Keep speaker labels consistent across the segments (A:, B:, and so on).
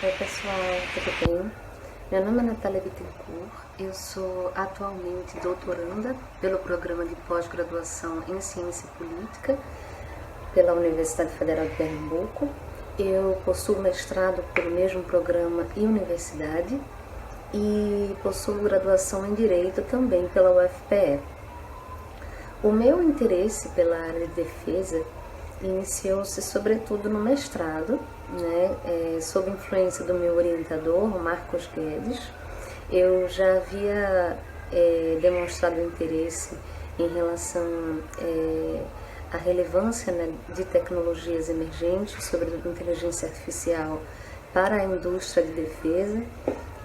A: Oi pessoal, tudo bem? Meu nome é Natália Bittencourt, eu sou atualmente doutoranda pelo programa de pós-graduação em Ciência Política pela Universidade Federal de Pernambuco. Eu possuo mestrado pelo mesmo programa e universidade e possuo graduação em Direito também pela UFPE. O meu interesse pela área de defesa iniciou-se sobretudo no mestrado, sob influência do meu orientador, Marcos Guedes. Eu já havia demonstrado interesse em relação à relevância, de tecnologias emergentes, sobretudo inteligência artificial, para a indústria de defesa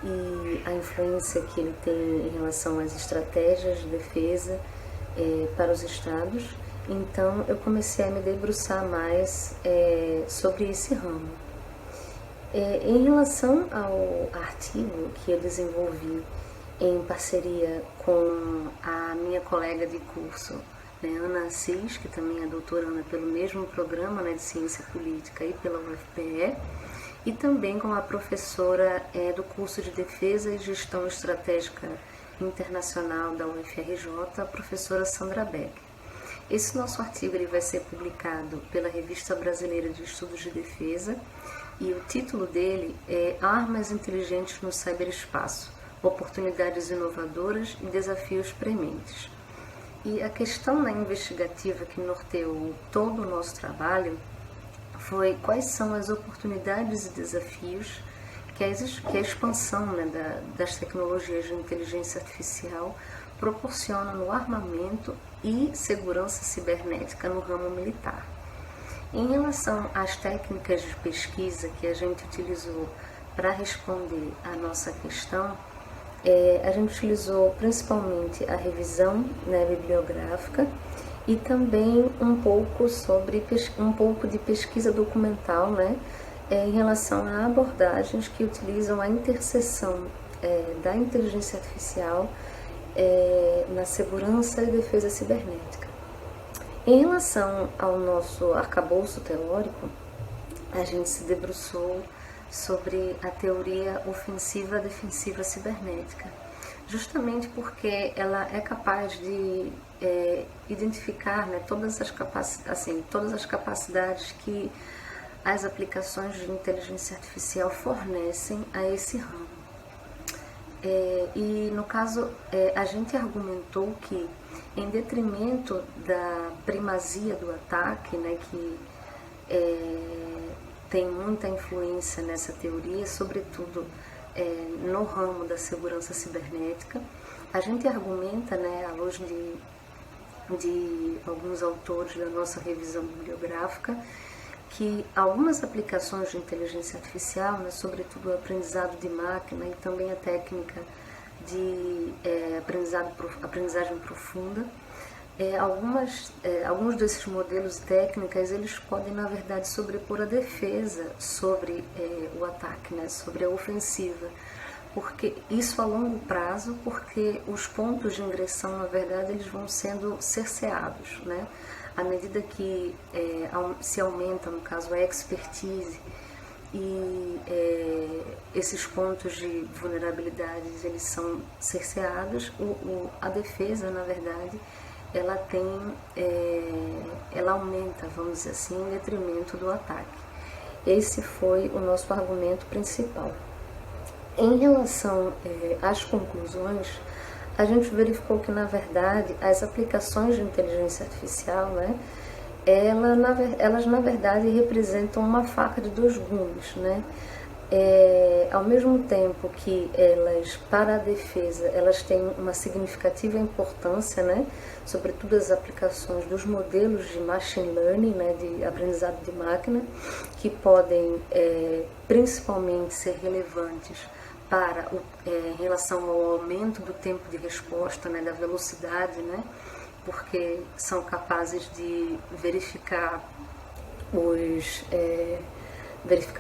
A: e a influência que ele tem em relação às estratégias de defesa para os estados. Então eu comecei a me debruçar mais sobre esse ramo. Em relação ao artigo que eu desenvolvi em parceria com a minha colega de curso, Ana Assis, que também é doutoranda pelo mesmo programa de Ciência Política e pela UFPE, e também com a professora do curso de Defesa e Gestão Estratégica Internacional da UFRJ, a professora Sandra Beck. Esse nosso artigo ele vai ser publicado pela Revista Brasileira de Estudos de Defesa e o título dele é Armas Inteligentes no Cyberespaço, Oportunidades Inovadoras e Desafios Prementes. E a questão investigativa que norteou todo o nosso trabalho foi quais são as oportunidades e desafios que a expansão das tecnologias de inteligência artificial proporciona no armamento e segurança cibernética no ramo militar. Em relação às técnicas de pesquisa que a gente utilizou para responder à nossa questão, a gente utilizou principalmente a revisão bibliográfica e também um pouco de pesquisa documental, em relação a abordagens que utilizam a interseção da inteligência artificial na segurança e defesa cibernética. Em relação ao nosso arcabouço teórico, a gente se debruçou sobre a teoria ofensiva-defensiva cibernética, justamente porque ela é capaz de identificar todas as capacidades que as aplicações de inteligência artificial fornecem a esse ramo. E no caso, a gente argumentou que, em detrimento da primazia do ataque, que tem muita influência nessa teoria, sobretudo no ramo da segurança cibernética, a gente argumenta, à luz de alguns autores da nossa revisão bibliográfica, que algumas aplicações de inteligência artificial, sobretudo o aprendizado de máquina e também a técnica de aprendizagem profunda, alguns desses modelos e técnicas eles podem, na verdade, sobrepor a defesa sobre o ataque, sobre a ofensiva, porque isso a longo prazo, porque os pontos de ingressão, na verdade, eles vão sendo cerceados, à medida que se aumenta, no caso, a expertise e esses pontos de vulnerabilidades eles são cerceados, a defesa, na verdade, ela aumenta, vamos dizer assim, em detrimento do ataque. Esse foi o nosso argumento principal. Em relação às conclusões, a gente verificou que, na verdade, as aplicações de inteligência artificial, elas, na verdade, representam uma faca de dois gumes, ao mesmo tempo que elas, para a defesa, elas têm uma significativa importância, sobretudo as aplicações dos modelos de machine learning, de aprendizado de máquina, que podem principalmente ser relevantes em relação ao aumento do tempo de resposta, da velocidade, porque são capazes de verificar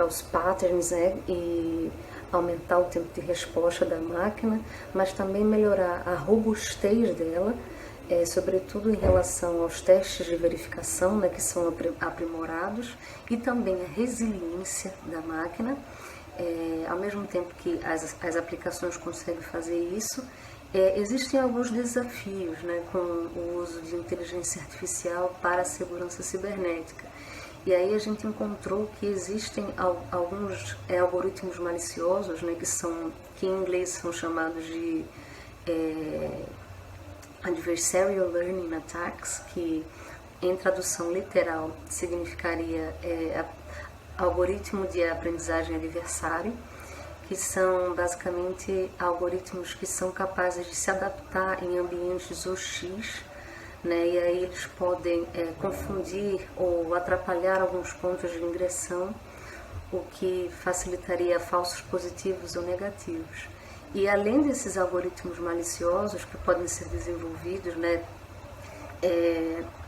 A: os patterns, e aumentar o tempo de resposta da máquina, mas também melhorar a robustez dela, sobretudo em relação aos testes de verificação, que são aprimorados, e também a resiliência da máquina. ao mesmo tempo que as aplicações conseguem fazer isso, existem alguns desafios, né, com o uso de inteligência artificial para a segurança cibernética. E aí a gente encontrou que existem alguns algoritmos maliciosos, né, que em inglês são chamados de adversarial learning attacks, que em tradução literal significaria algoritmo de aprendizagem adversário, que são basicamente algoritmos que são capazes de se adaptar em ambientes hostis, né, e aí eles podem confundir ou atrapalhar alguns pontos de ingressão, o que facilitaria falsos positivos ou negativos. E além desses algoritmos maliciosos que podem ser desenvolvidos, né,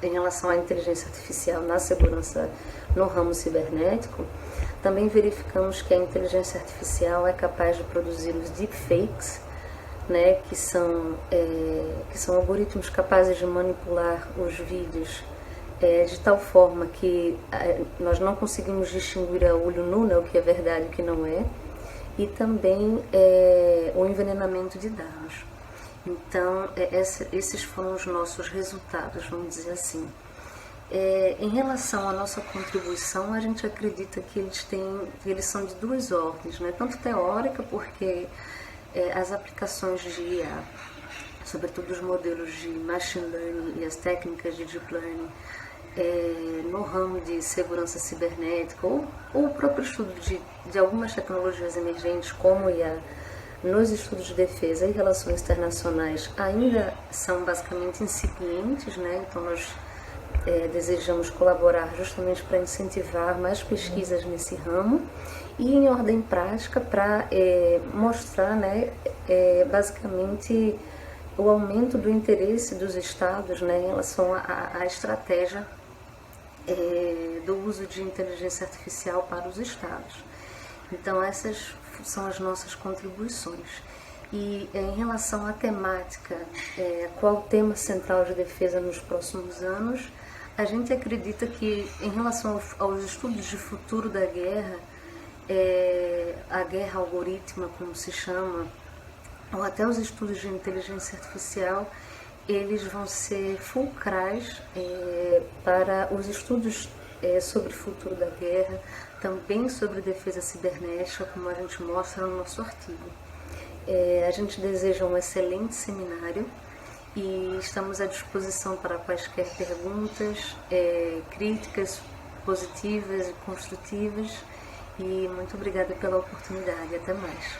A: em relação à inteligência artificial na segurança no ramo cibernético, também verificamos que a inteligência artificial é capaz de produzir os deepfakes, né, que são algoritmos capazes de manipular os vídeos de tal forma que nós não conseguimos distinguir a olho nu, né, o que é verdade e o que não é, e também o envenenamento de dados. Então, esses foram os nossos resultados, vamos dizer assim. Em relação à nossa contribuição, a gente acredita que eles são de duas ordens, né? Tanto teórica, porque as aplicações de IA, sobretudo os modelos de machine learning e as técnicas de deep learning, no ramo de segurança cibernética ou o próprio estudo de algumas tecnologias emergentes, como IA, nos estudos de defesa e relações internacionais, ainda são basicamente incipientes, né? Então nós desejamos colaborar justamente para incentivar mais pesquisas nesse ramo e em ordem prática para mostrar, né, basicamente o aumento do interesse dos estados, né, em relação à estratégia do uso de inteligência artificial para os estados. Então essas são as nossas contribuições. E em relação à temática, qual o tema central de defesa nos próximos anos, a gente acredita que em relação aos estudos de futuro da guerra, a guerra algorítmica, como se chama, ou até os estudos de inteligência artificial, eles vão ser fulcrais para os estudos sobre o futuro da guerra, também sobre defesa cibernética, como a gente mostra no nosso artigo. A gente deseja um excelente seminário e estamos à disposição para quaisquer perguntas, críticas positivas e construtivas, e muito obrigada pela oportunidade. Até mais.